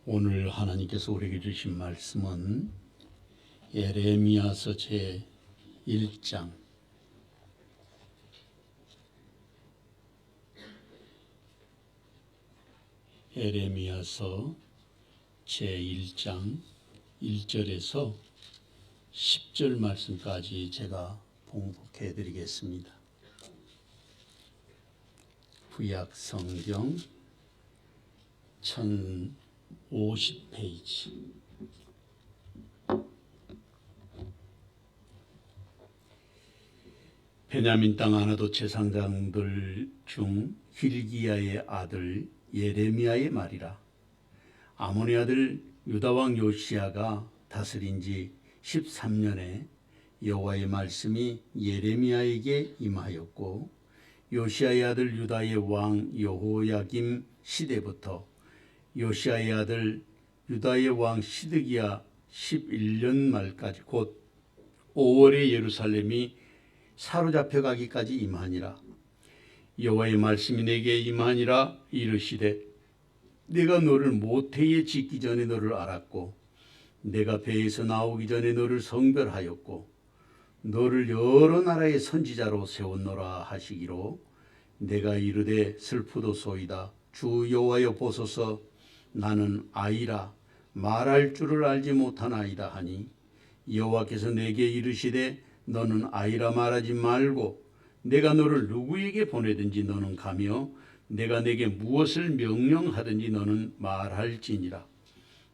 오늘 하나님께서 우리에게 주신 말씀은 예레미야서 제 1장 예레미야서 제 1장 1절에서 10절 말씀까지 제가 봉독해 드리겠습니다. 구약 성경 1050페이지. 베냐민 땅 아나도 제사장들 중 hil기야의 아들 예레미야의 말이라. 아몬의 아들 유다 왕 요시야가 다스린 지 13년에 여호와의 말씀이 예레미야에게 임하였고, 요시야의 아들 유다의 왕 여호야김 시대부터 요시야의 아들 유다의 왕 시드기야 11년 말까지 곧 5월에 예루살렘이 사로잡혀 가기까지 임하니라. 여호와의 말씀이 내게 임하니라. 이르시되 내가 너를 모태에 짓기 전에 너를 알았고, 내가 배에서 나오기 전에 너를 성별하였고, 너를 여러 나라의 선지자로 세웠노라 하시기로, 내가 이르되 슬프도소이다. 주 여호와여 보소서, 나는 아이라 말할 줄을 알지 못하나이다 하니, 여호와께서 내게 이르시되 너는 아이라 말하지 말고 내가 너를 누구에게 보내든지 너는 가며 내가 내게 무엇을 명령하든지 너는 말할지니라.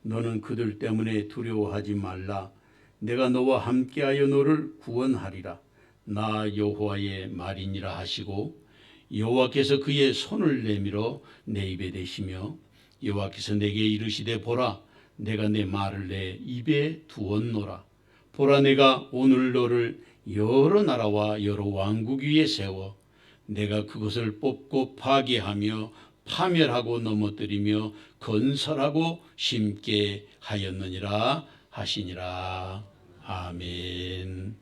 너는 그들 때문에 두려워하지 말라. 내가 너와 함께하여 너를 구원하리라. 나 여호와의 말이니라 하시고, 여호와께서 그의 손을 내밀어 내 입에 대시며, 여호와께서 내게 이르시되 보라, 내가 내 말을 내 입에 두었노라. 보라, 내가 오늘 너를 여러 나라와 여러 왕국 위에 세워 내가 그것을 뽑고 파괴하며 파멸하고 넘어뜨리며 건설하고 심게 하였느니라 하시니라. 아멘.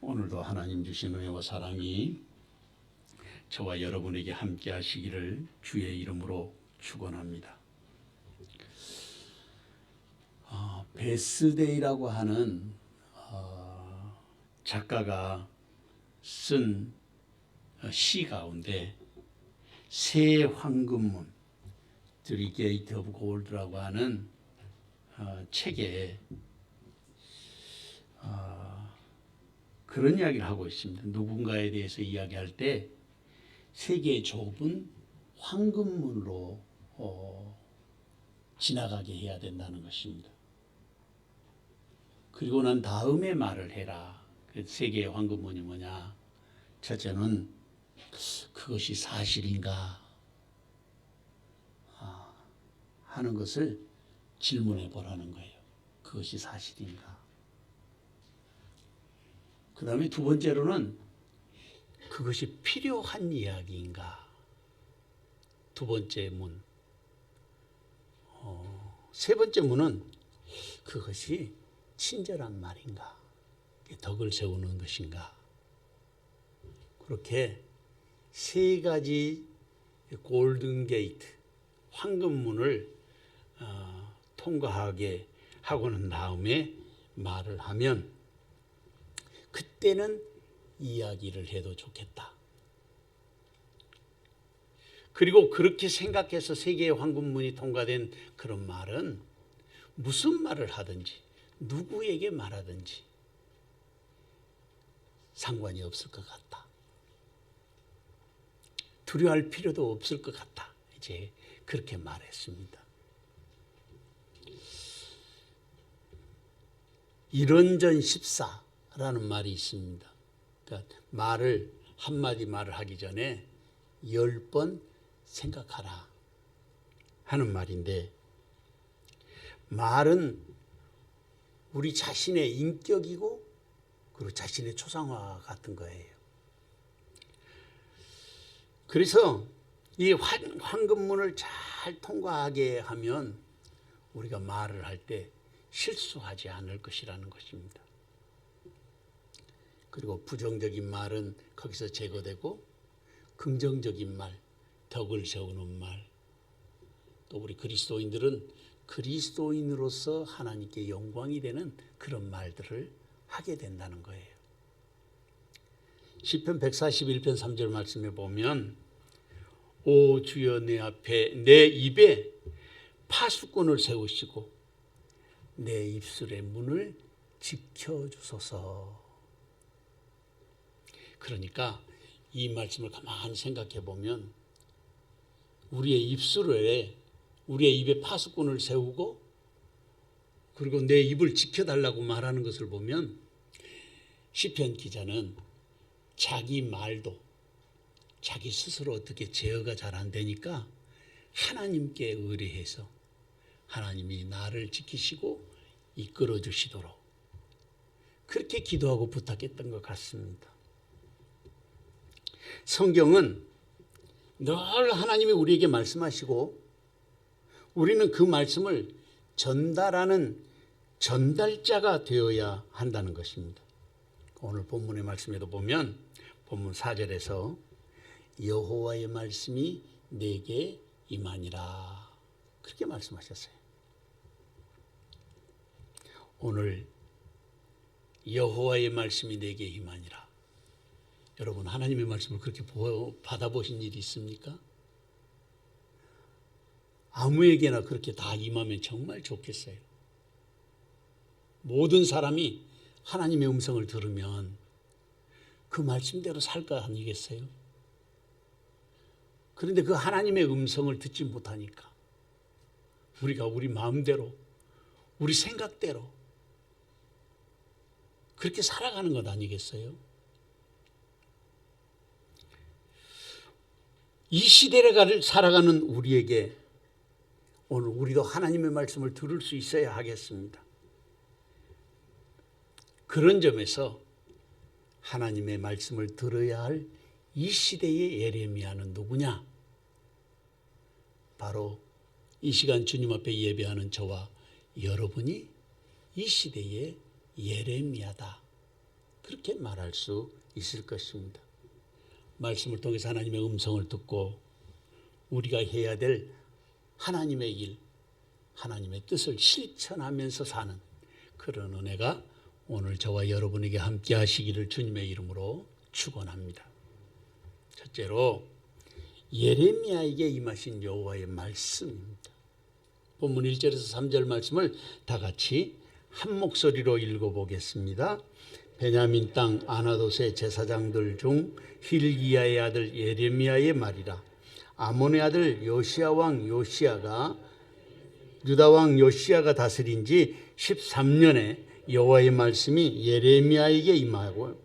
오늘도 하나님 주신 은혜와 사랑이 저와 여러분에게 함께 하시기를 주의 이름으로 축원합니다. 베스데이라고 하는 작가가 쓴 시 가운데 새 황금문, The Gate of Gold라고 하는 책에 그런 이야기를 하고 있습니다. 누군가에 대해서 이야기할 때 세계의 좁은 황금문으로 지나가게 해야 된다는 것입니다. 그리고 난 다음에 말을 해라. 그 세계의 황금문이 뭐냐? 첫째는 그것이 사실인가 하는 것을 질문해 보라는 거예요. 그것이 사실인가? 그 다음에 두 번째로는 그것이 필요한 이야기인가? 두 번째 문. 세 번째 문은 그것이 친절한 말인가? 덕을 세우는 것인가? 그렇게 세 가지 골든 게이트, 황금문을 통과하게 하고 난 다음에 말을 하면 그때는 이야기를 해도 좋겠다. 그리고 그렇게 생각해서 세계의 황금문이 통과된 그런 말은 무슨 말을 하든지 누구에게 말하든지 상관이 없을 것 같다. 두려워할 필요도 없을 것 같다. 이제 그렇게 말했습니다. 일언전 십사라는 말이 있습니다. 그러니까 한마디 말을 하기 전에 10번 생각하라 하는 말인데, 말은 우리 자신의 인격이고 그리고 자신의 초상화 같은 거예요. 그래서 이 황금문을 잘 통과하게 하면 우리가 말을 할 때 실수하지 않을 것이라는 것입니다. 그리고 부정적인 말은 거기서 제거되고 긍정적인 말, 덕을 세우는 말, 또 우리 그리스도인들은 그리스도인으로서 하나님께 영광이 되는 그런 말들을 하게 된다는 거예요. 시편 141편 3절 말씀에 보면 오 주여 내 앞에 내 입에 파수꾼을 세우시고 내 입술의 문을 지켜주소서. 그러니까 이 말씀을 가만히 생각해 보면 우리의 입에 파수꾼을 세우고 그리고 내 입을 지켜달라고 말하는 것을 보면 시편 기자는 자기 말도 자기 스스로 어떻게 제어가 잘 안 되니까 하나님께 의뢰해서 하나님이 나를 지키시고 이끌어 주시도록 그렇게 기도하고 부탁했던 것 같습니다. 성경은 늘 하나님이 우리에게 말씀하시고 우리는 그 말씀을 전달하는 전달자가 되어야 한다는 것입니다. 오늘 본문의 말씀에도 보면 본문 4절에서 여호와의 말씀이 내게 임하니라 그렇게 말씀하셨어요. 오늘 여호와의 말씀이 내게 임하니라. 여러분 하나님의 말씀을 그렇게 받아보신 일이 있습니까? 아무에게나 그렇게 다 임하면 정말 좋겠어요. 모든 사람이 하나님의 음성을 들으면 그 말씀대로 살 거 아니겠어요? 그런데 그 하나님의 음성을 듣지 못하니까 우리가 우리 마음대로 우리 생각대로 그렇게 살아가는 것 아니겠어요? 이 시대를 살아가는 우리에게 오늘 우리도 하나님의 말씀을 들을 수 있어야 하겠습니다. 그런 점에서 하나님의 말씀을 들어야 할 이 시대의 예레미야는 누구냐? 바로 이 시간 주님 앞에 예배하는 저와 여러분이 이 시대의 예레미야다. 그렇게 말할 수 있을 것입니다. 말씀을 통해서 하나님의 음성을 듣고 우리가 해야 될 하나님의 일, 하나님의 뜻을 실천하면서 사는 그런 은혜가 오늘 저와 여러분에게 함께 하시기를 주님의 이름으로 축원합니다. 첫째로 예레미야에게 임하신 여호와의 말씀입니다. 본문 1절에서 3절 말씀을 다 같이 한 목소리로 읽어보겠습니다. 베냐민 땅 아나돗의 제사장들 중 힐기야의 아들 예레미야의 말이라. 아몬의 아들 요시야 왕 요시야가 유다 왕 요시야가 다스린 지 13년에 여호와의 말씀이 예레미야에게 임하고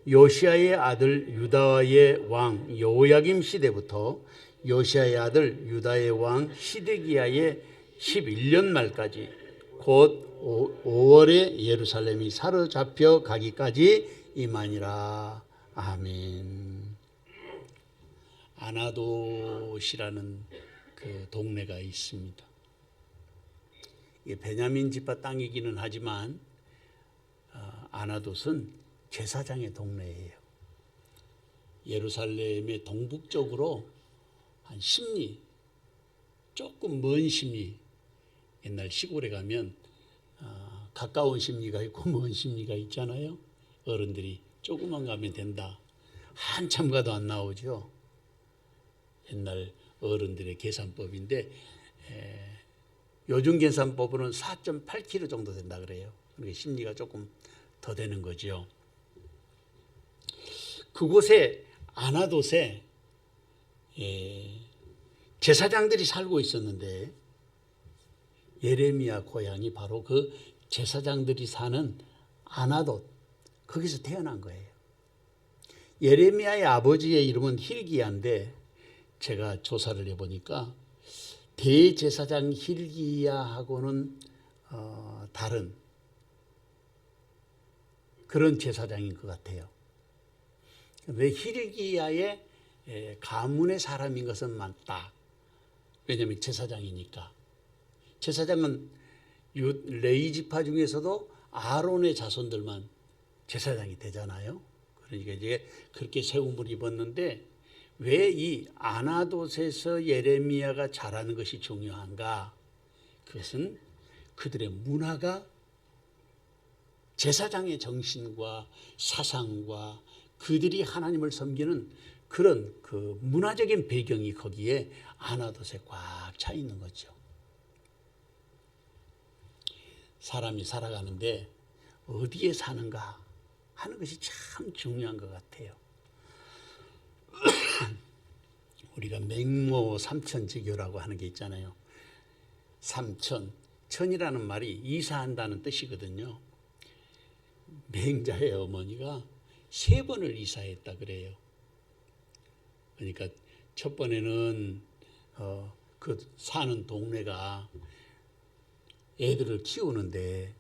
요시야의 아들 유다의 왕 여호야김 시대부터 요시야의 아들 유다의 왕 시드기야의 11년 말까지 곧 5월에 예루살렘이 사로잡혀 가기까지 임하니라. 아멘. 아나돗이라는 그 동네가 있습니다. 이게 베냐민 지파 땅이기는 하지만 아나돗은 제사장의 동네예요. 예루살렘의 동북쪽으로 한 십리, 조금 먼 십리, 옛날 시골에 가면 가까운 십리가 있고 먼 십리가 있잖아요. 어른들이 조금만 가면 된다. 한참 가도 안 나오죠. 옛날 어른들의 계산법인데 요즘 계산법으로는 4.8km 정도 된다 그래요. 그러니까 십리가 조금 더 되는 거죠. 그곳에 아나돗에 제사장들이 살고 있었는데 예레미야 고향이 바로 그 제사장들이 사는 아나돗, 거기서 태어난 거예요. 예레미야의 아버지의 이름은 힐기야인데 제가 조사를 해보니까 대제사장 힐기야하고는 다른 그런 제사장인 것 같아요. 왜 힐기야의 가문의 사람인 것은 맞다. 왜냐하면 제사장이니까. 제사장은 레위 지파 중에서도 아론의 자손들만 제사장이 되잖아요. 그러니까 이제 그렇게 세움을 입었는데 왜 이 아나돗에서 예레미야가 자라는 것이 중요한가? 그것은 그들의 문화가 제사장의 정신과 사상과 그들이 하나님을 섬기는 그런 그 문화적인 배경이 거기에 아나돗에 꽉 차 있는 거죠. 사람이 살아가는데 어디에 사는가 하는 것이 참 중요한 것 같아요. 우리가 맹모 삼천지교라고 하는 게 있잖아요. 삼천, 천이라는 말이 이사한다는 뜻이거든요. 맹자의 어머니가 3번을 이사했다 그래요. 그러니까 첫 번에는 그 사는 동네가 애들을 키우는데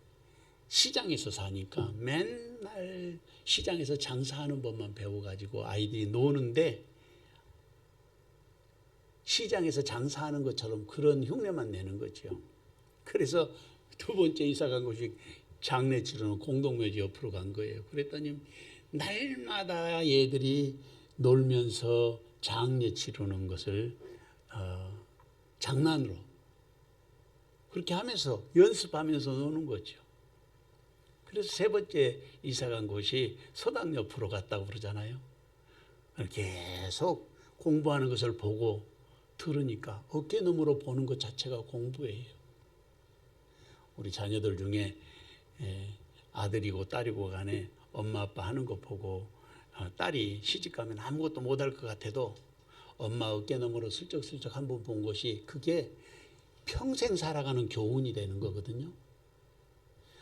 시장에서 사니까 맨날 시장에서 장사하는 법만 배워가지고 아이들이 노는데 시장에서 장사하는 것처럼 그런 흉내만 내는 거죠. 그래서 두 번째 이사 간 곳이 장례 치르는 공동묘지 옆으로 간 거예요. 그랬더니 날마다 얘들이 놀면서 장례 치르는 것을 장난으로 그렇게 하면서 연습하면서 노는 거죠. 그래서 3번째 이사 간 곳이 서당 옆으로 갔다고 그러잖아요. 계속 공부하는 것을 보고 들으니까 어깨너머로 보는 것 자체가 공부예요. 우리 자녀들 중에 아들이고 딸이고 간에 엄마 아빠 하는 거 보고 딸이 시집가면 아무것도 못할 것 같아도 엄마 어깨너머로 슬쩍슬쩍 한번 본 것이 그게 평생 살아가는 교훈이 되는 거거든요.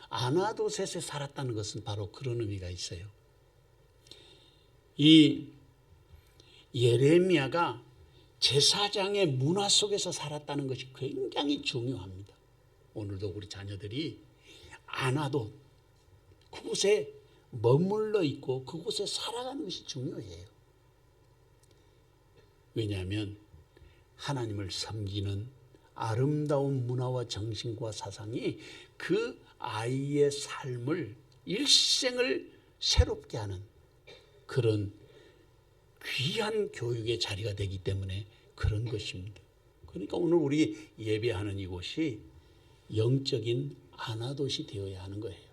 아나돗에 살았다는 것은 바로 그런 의미가 있어요. 이 예레미야가 제사장의 문화 속에서 살았다는 것이 굉장히 중요합니다. 오늘도 우리 자녀들이 아나돗 그곳에 머물러 있고 그곳에 살아가는 것이 중요해요. 왜냐하면 하나님을 섬기는 아름다운 문화와 정신과 사상이 그 아이의 삶을 일생을 새롭게 하는 그런 귀한 교육의 자리가 되기 때문에 그런 것입니다. 그러니까 오늘 우리 예배하는 이곳이 영적인 아나돗이 되어야 하는 거예요.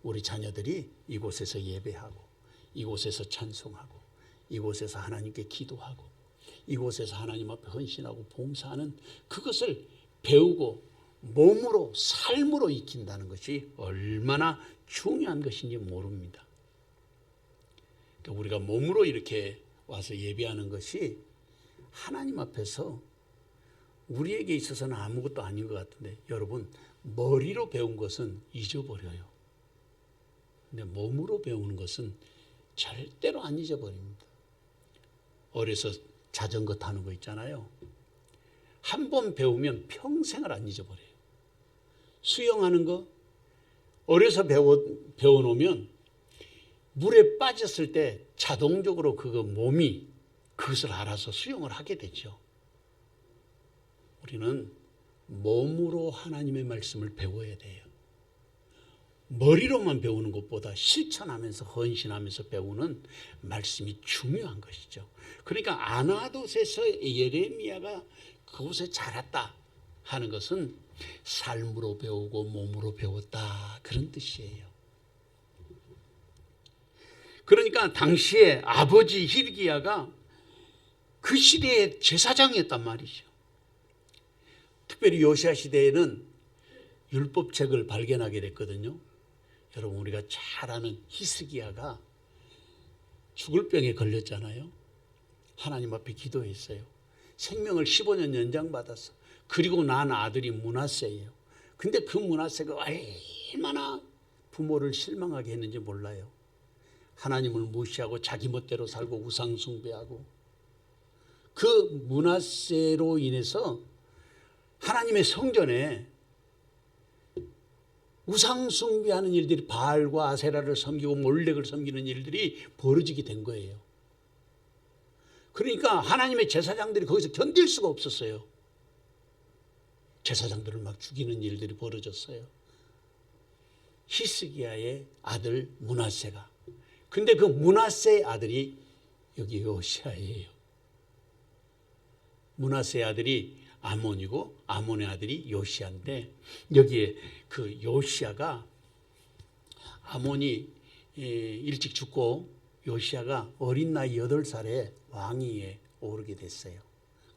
우리 자녀들이 이곳에서 예배하고 이곳에서 찬송하고 이곳에서 하나님께 기도하고 이곳에서 하나님 앞에 헌신하고 봉사하는 그것을 배우고 몸으로 삶으로 익힌다는 것이 얼마나 중요한 것인지 모릅니다. 그러니까 우리가 몸으로 이렇게 와서 예배하는 것이 하나님 앞에서 우리에게 있어서는 아무것도 아닌 것 같은데 여러분 머리로 배운 것은 잊어버려요. 근데 몸으로 배우는 것은 절대로 안 잊어버립니다. 어려서 자전거 타는 거 있잖아요. 한 번 배우면 평생을 안 잊어버려요. 수영하는 거 어려서 배워놓으면 물에 빠졌을 때 자동적으로 그거 몸이 그것을 알아서 수영을 하게 되죠. 우리는 몸으로 하나님의 말씀을 배워야 돼요. 머리로만 배우는 것보다 실천하면서 헌신하면서 배우는 말씀이 중요한 것이죠. 그러니까 아나돗에서 예레미야가 그곳에 자랐다 하는 것은 삶으로 배우고 몸으로 배웠다 그런 뜻이에요. 그러니까 당시에 아버지 히르기야가 그 시대의 제사장이었단 말이죠. 특별히 요시야 시대에는 율법책을 발견하게 됐거든요. 여러분 우리가 잘 아는 히스기야가 죽을 병에 걸렸잖아요. 하나님 앞에 기도했어요. 생명을 15년 연장받았어. 그리고 난 아들이 므낫세예요. 근데 그 므낫세가 얼마나 부모를 실망하게 했는지 몰라요. 하나님을 무시하고 자기 멋대로 살고 우상 숭배하고 그 므낫세로 인해서 하나님의 성전에 우상 숭배하는 일들이 바알과 아세라를 섬기고 몰렉을 섬기는 일들이 벌어지게 된 거예요. 그러니까 하나님의 제사장들이 거기서 견딜 수가 없었어요. 제사장들을 막 죽이는 일들이 벌어졌어요. 히스기야의 아들 므낫세가. 근데 그 므낫세의 아들이 여기 요시야예요. 므낫세의 아들이 아몬이고 아몬의 아들이 요시야인데 여기에 그 요시야가 아몬이 일찍 죽고 요시야가 어린 나이 8살에 왕위에 오르게 됐어요.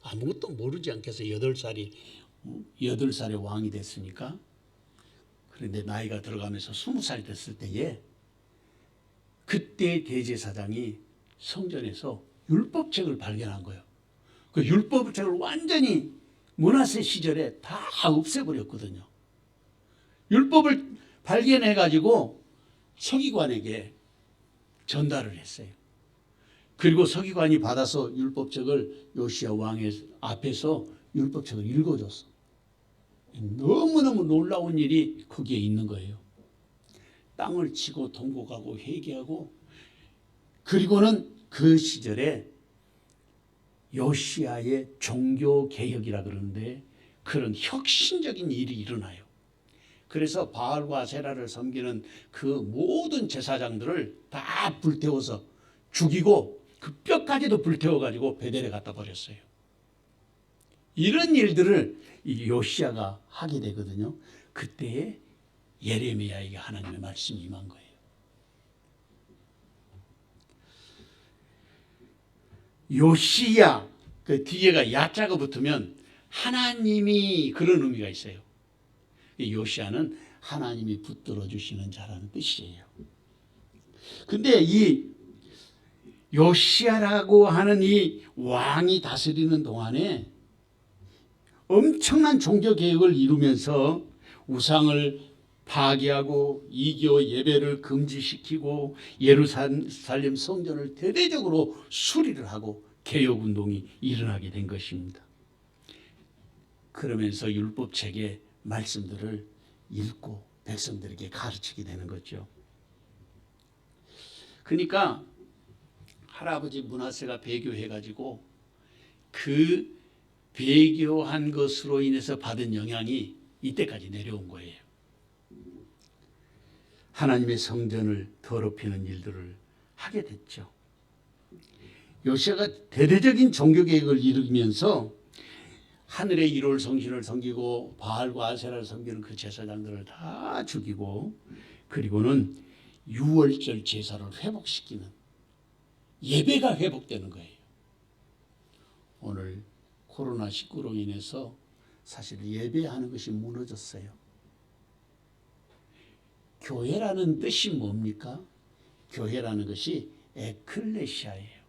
아무것도 모르지 않겠어요. 8살에 왕이 됐으니까. 그런데 나이가 들어가면서 20살 됐을 때에 그때 대제사장이 성전에서 율법책을 발견한 거예요. 그 율법책을 완전히 므낫세 시절에 다 없애버렸거든요. 율법을 발견해가지고 서기관에게 전달을 했어요. 그리고 서기관이 받아서 율법책을 요시야 왕의 앞에서 율법책을 읽어줬어. 너무너무 놀라운 일이 거기에 있는 거예요. 땅을 치고 통곡하고 회개하고, 그리고는 그 시절에 요시야의 종교개혁이라 그러는데 그런 혁신적인 일이 일어나요. 그래서 바알과 세라를 섬기는 그 모든 제사장들을 다 불태워서 죽이고 그 뼈까지도 불태워가지고 베델에 갖다 버렸어요. 이런 일들을 이 요시야가 하게 되거든요. 그때에 예레미야에게 하나님의 말씀이 임한 거예요. 요시야, 그 뒤에가 야자가 붙으면 하나님이, 그런 의미가 있어요. 이 요시야는 하나님이 붙들어 주시는 자라는 뜻이에요. 근데 이 요시야라고 하는 이 왕이 다스리는 동안에 엄청난 종교개혁을 이루면서 우상을 파괴하고 이교 예배를 금지시키고 예루살렘 성전을 대대적으로 수리를 하고 개혁운동이 일어나게 된 것입니다. 그러면서 율법책의 말씀들을 읽고 백성들에게 가르치게 되는 거죠. 그러니까 할아버지 므낫세가 배교해가지고 그 배교한 것으로 인해서 받은 영향이 이때까지 내려온 거예요. 하나님의 성전을 더럽히는 일들을 하게 됐죠. 요시야가 대대적인 종교개혁을 이루면서 하늘의 1월 성신을 섬기고 바알과 아세라를 섬기는 그 제사장들을 다 죽이고, 그리고는 6월절 제사를 회복시키는 예배가 회복되는 거예요. 오늘 코로나19로 인해서 사실 예배하는 것이 무너졌어요. 교회라는 뜻이 뭡니까? 교회라는 것이 에클레시아예요.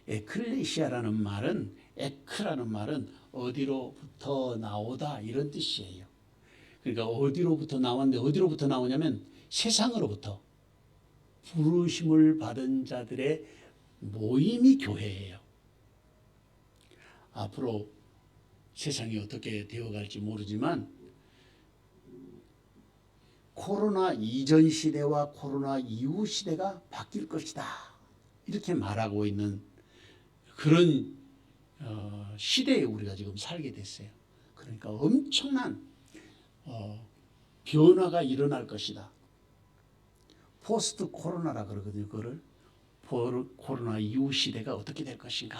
에클레시아라는 말은, 에크라는 말은 어디로부터 나오다 이런 뜻이에요. 그러니까 어디로부터 나왔는데, 어디로부터 나오냐면 세상으로부터 부르심을 받은 자들의 모임이 교회예요. 앞으로 세상이 어떻게 되어갈지 모르지만 코로나 이전 시대와 코로나 이후 시대가 바뀔 것이다, 이렇게 말하고 있는 그런 시대에 우리가 지금 살게 됐어요. 그러니까 엄청난 변화가 일어날 것이다. 포스트 코로나라 그러거든요. 그거를 코로나 이후 시대가 어떻게 될 것인가.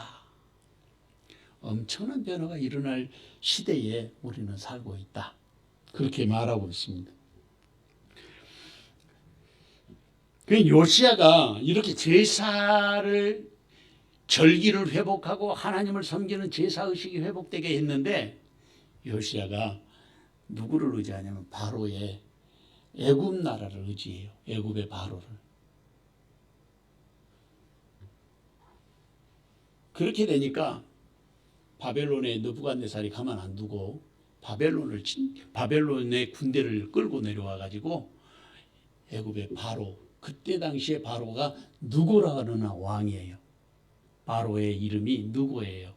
엄청난 변화가 일어날 시대에 우리는 살고 있다, 그렇게 말하고 있습니다. 요시야가 이렇게 제사를, 절기를 회복하고 하나님을 섬기는 제사의식이 회복되게 했는데, 요시야가 누구를 의지하냐면 바로의 애굽 나라를 의지해요. 애굽의 바로를. 그렇게 되니까 바벨론의 느부갓네살이 가만 안 두고 바벨론의 군대를 끌고 내려와 가지고 애굽의 바로, 그때 당시에 바로가 누고라는 왕이에요. 바로의 이름이 누고예요.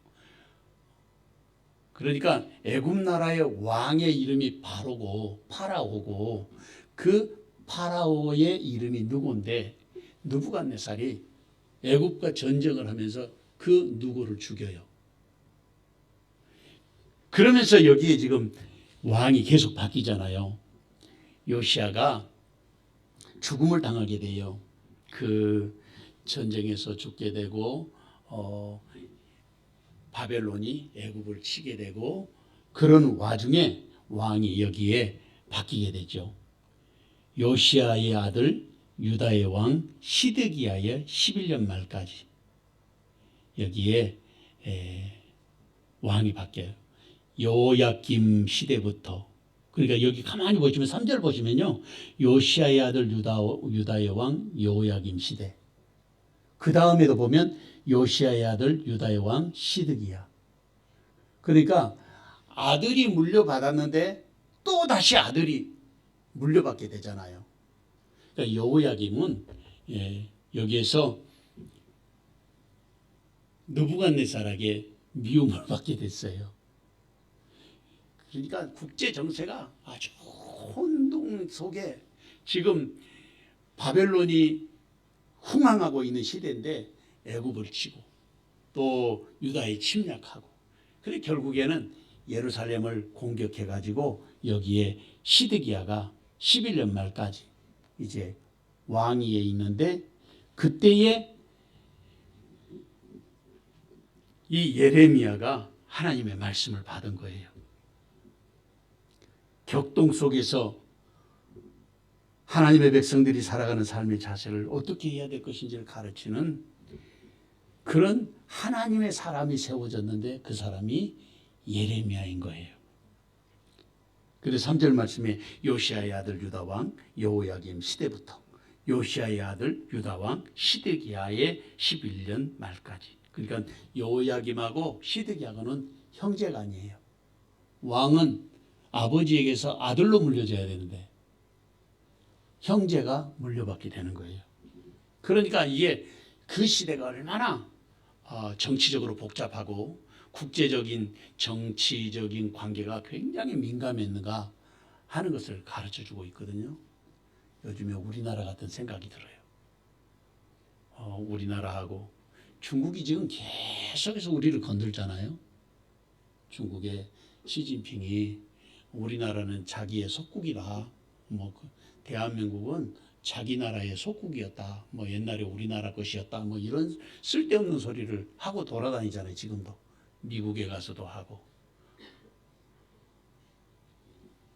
그러니까 애굽 나라의 왕의 이름이 바로고 파라오고, 그 파라오의 이름이 누고인데 느부갓네살이 애굽과 전쟁을 하면서 그 누고를 죽여요. 그러면서 여기에 지금 왕이 계속 바뀌잖아요. 요시야가 죽음을 당하게 돼요. 그 전쟁에서 죽게 되고 바벨론이 애굽을 치게 되고 그런 와중에 왕이 여기에 바뀌게 되죠. 요시야의 아들 유다의 왕 시드기야의 11년 말까지 여기에 왕이 바뀌어요. 여호야김 시대부터. 그러니까 여기 가만히 보시면 3절 보시면요. 요시야의 아들 유다의 왕 여호야김 시대. 그 다음에도 보면 요시야의 아들 유다의 왕 시드기야. 그러니까 아들이 물려받았는데 또 다시 아들이 물려받게 되잖아요. 그러니까 여호야김은 여기에서 느부갓네살에게 미움을 받게 됐어요. 그러니까 국제 정세가 아주 혼동 속에 지금 바벨론이 흥황하고 있는 시대인데 애굽을 치고 또 유다에 침략하고 그래 결국에는 예루살렘을 공격해 가지고 여기에 시드기야가 11년 말까지 이제 왕위에 있는데 그때에 이 예레미야가 하나님의 말씀을 받은 거예요. 격동 속에서 하나님의 백성들이 살아가는 삶의 자세를 어떻게 해야 될 것인지를 가르치는 그런 하나님의 사람이 세워졌는데 그 사람이 예레미야인 거예요. 그래서 3절 말씀에 요시야의 아들 유다왕 여호야김 시대부터 요시야의 아들 유다왕 시드기야의 11년 말까지. 그러니까 여호야김하고 시드기야는 형제가 아니에요. 왕은 아버지에게서 아들로 물려줘야 되는데 형제가 물려받게 되는 거예요. 그러니까 이게 그 시대가 얼마나 정치적으로 복잡하고 국제적인 정치적인 관계가 굉장히 민감했는가 하는 것을 가르쳐주고 있거든요. 요즘에 우리나라 같은 생각이 들어요. 우리나라하고 중국이 지금 계속해서 우리를 건들잖아요. 중국의 시진핑이 우리나라는 자기의 속국이다. 대한민국은 자기 나라의 속국이었다. 옛날에 우리나라 것이었다. 이런 쓸데없는 소리를 하고 돌아다니잖아요. 지금도 미국에 가서도 하고.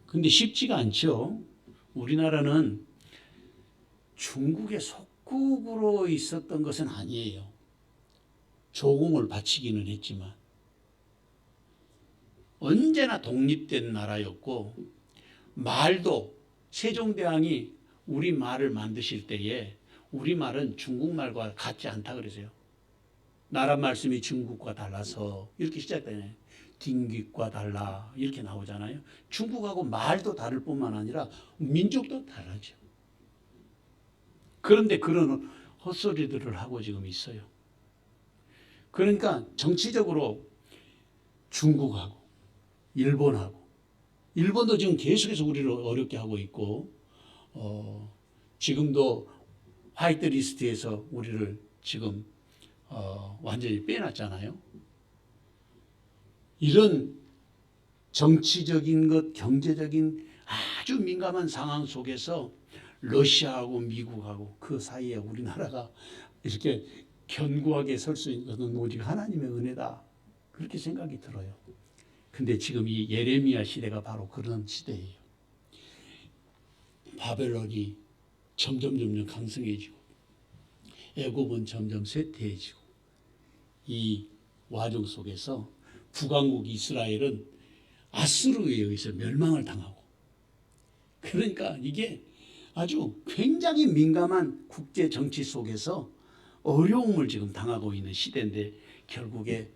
근데 쉽지가 않죠. 우리나라는 중국의 속국으로 있었던 것은 아니에요. 조공을 바치기는 했지만 언제나 독립된 나라였고 말도 세종대왕이 우리 말을 만드실 때에 우리 말은 중국말과 같지 않다 그러세요. 나라 말씀이 중국과 달라서 이렇게 시작되네. 딩깃과 달라 이렇게 나오잖아요. 중국하고 말도 다를 뿐만 아니라 민족도 다르죠. 그런데 그런 헛소리들을 하고 지금 있어요. 그러니까 정치적으로 중국하고 일본도 지금 계속해서 우리를 어렵게 하고 있고 지금도 화이트 리스트에서 우리를 지금 완전히 빼놨잖아요. 이런 정치적인 것, 경제적인 아주 민감한 상황 속에서 러시아하고 미국하고 그 사이에 우리나라가 이렇게 견고하게 설 수 있는 것은 오직 하나님의 은혜다. 그렇게 생각이 들어요. 근데 지금 이 예레미야 시대가 바로 그런 시대예요. 바벨론이 점점 강성해지고 애굽은 점점 쇠퇴해지고 이 와중 속에서 북왕국 이스라엘은 아수르에 의해서 멸망을 당하고 그러니까 이게 아주 굉장히 민감한 국제 정치 속에서 어려움을 지금 당하고 있는 시대인데 결국에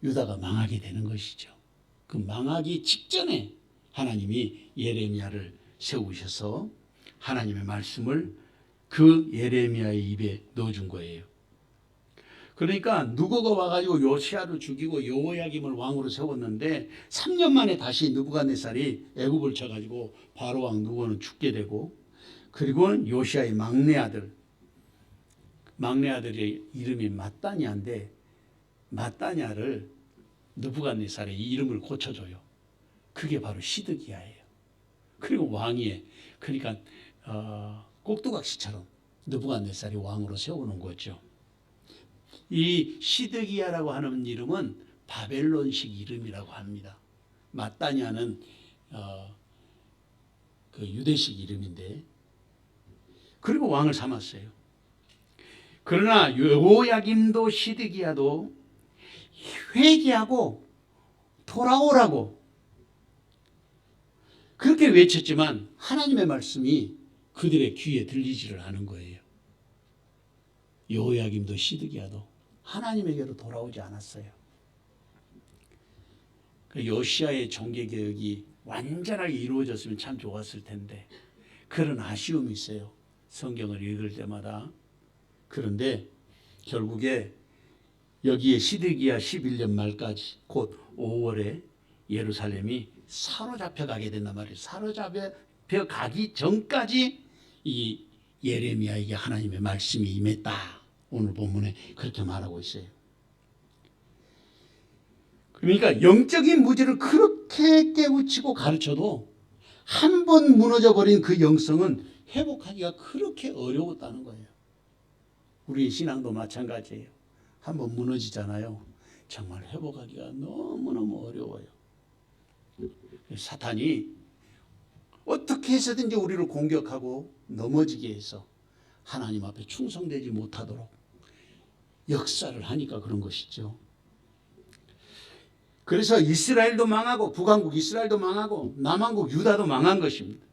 유다가 망하게 되는 것이죠. 그 망하기 직전에 하나님이 예레미야를 세우셔서 하나님의 말씀을 그 예레미야의 입에 넣어준 거예요. 그러니까 누구가 와가지고 요시야를 죽이고 여호야김을 왕으로 세웠는데 3년 만에 다시 느부갓네살이 애굽을 쳐가지고 바로 왕 누고는 죽게 되고 그리고 요시야의 막내 아들의 이름이 마따냐인데 마따냐를 느부갓네살의 이름을 고쳐줘요. 그게 바로 시드기야예요. 그리고 왕위에 그러니까 꼭두각시처럼 느부갓네살이 왕으로 세우는 거죠. 이 시드기야라고 하는 이름은 바벨론식 이름이라고 합니다. 마따냐는 그 유대식 이름인데, 그리고 왕을 삼았어요. 그러나 여호야김도 시드기야도 회개하고 돌아오라고 그렇게 외쳤지만 하나님의 말씀이 그들의 귀에 들리지를 않은 거예요. 여호야김도 시드기야도 하나님에게로 돌아오지 않았어요. 그 요시야의 종교개혁이 완전하게 이루어졌으면 참 좋았을 텐데 그런 아쉬움이 있어요. 성경을 읽을 때마다. 그런데 결국에 여기에 시드기야 11년 말까지 곧 5월에 예루살렘이 사로잡혀 가게 된단 말이에요. 사로잡혀 가기 전까지 이 예레미야에게 하나님의 말씀이 임했다. 오늘 본문에 그렇게 말하고 있어요. 그러니까 영적인 무지를 그렇게 깨우치고 가르쳐도 한 번 무너져 버린 그 영성은 회복하기가 그렇게 어려웠다는 거예요. 우리의 신앙도 마찬가지예요. 한 번 무너지잖아요. 정말 회복하기가 너무너무 어려워요. 사탄이 어떻게 해서든지 우리를 공격하고 넘어지게 해서 하나님 앞에 충성되지 못하도록 역사를 하니까 그런 것이죠. 그래서 이스라엘도 망하고 북왕국 이스라엘도 망하고 남왕국 유다도 망한 것입니다.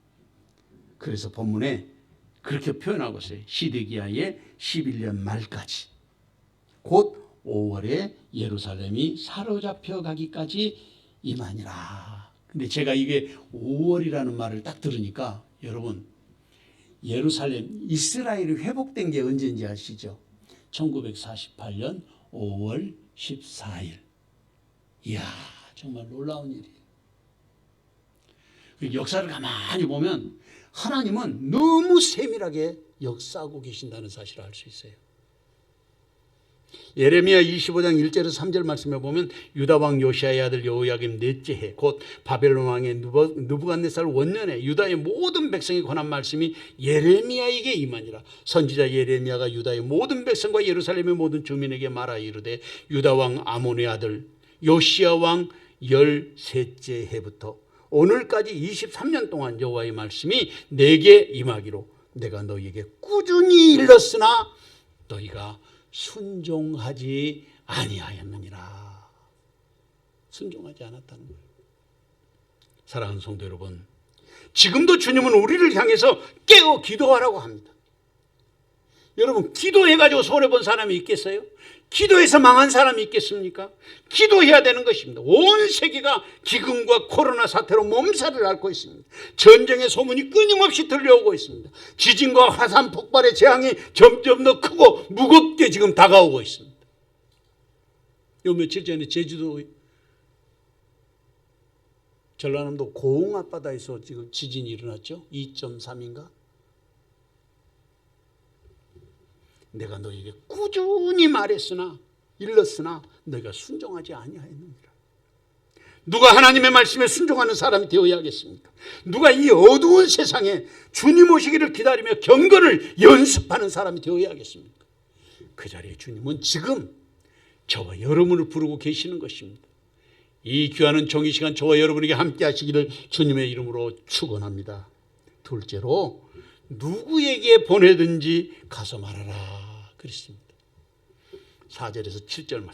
그래서 본문에 그렇게 표현하고 있어요. 시드기야의 11년 말까지 곧 5월에 예루살렘이 사로잡혀 가기까지 임하니라. 근데 제가 이게 5월이라는 말을 딱 들으니까 여러분 예루살렘 이스라엘이 회복된 게 언제인지 아시죠? 1948년 5월 14일. 이야, 정말 놀라운 일이에요. 역사를 가만히 보면 하나님은 너무 세밀하게 역사하고 계신다는 사실을 알 수 있어요. 예레미야 25장 1절에서 3절 말씀에 보면 유다 왕 요시야의 아들 여호야김 넷째 해 곧 바벨론 왕의 느부갓네살 원년에 유다의 모든 백성이 권한 말씀이 예레미야에게 임하니라. 선지자 예레미야가 유다의 모든 백성과 예루살렘의 모든 주민에게 말하 이르되 유다 왕 아몬의 아들 요시야 왕 13째 해부터 오늘까지 23년 동안 여호와의 말씀이 내게 임하기로 내가 너희에게 꾸준히 일렀으나 너희가 순종하지 아니하였느니라. 순종하지 않았다는 거예요. 사랑하는 성도 여러분, 지금도 주님은 우리를 향해서 깨어 기도하라고 합니다. 여러분, 기도해가지고 손해본 사람이 있겠어요? 기도해서 망한 사람이 있겠습니까? 기도해야 되는 것입니다. 온 세계가 기근과 코로나 사태로 몸살을 앓고 있습니다. 전쟁의 소문이 끊임없이 들려오고 있습니다. 지진과 화산 폭발의 재앙이 점점 더 크고 무겁게 지금 다가오고 있습니다. 요 며칠 전에 제주도 전라남도 고흥 앞바다에서 지금 지진이 일어났죠. 2.3인가? 내가 너에게 꾸준히 말했으나 일렀으나 너희가 순종하지 아니하였느니라. 누가 하나님의 말씀에 순종하는 사람이 되어야겠습니까? 누가 이 어두운 세상에 주님 오시기를 기다리며 경건을 연습하는 사람이 되어야겠습니까? 그 자리에 주님은 지금 저와 여러분을 부르고 계시는 것입니다. 이 귀하는 종이 시간 저와 여러분에게 함께 하시기를 주님의 이름으로 축원합니다. 둘째로 누구에게 보내든지 가서 말하라 그랬습니다. 4절에서 7절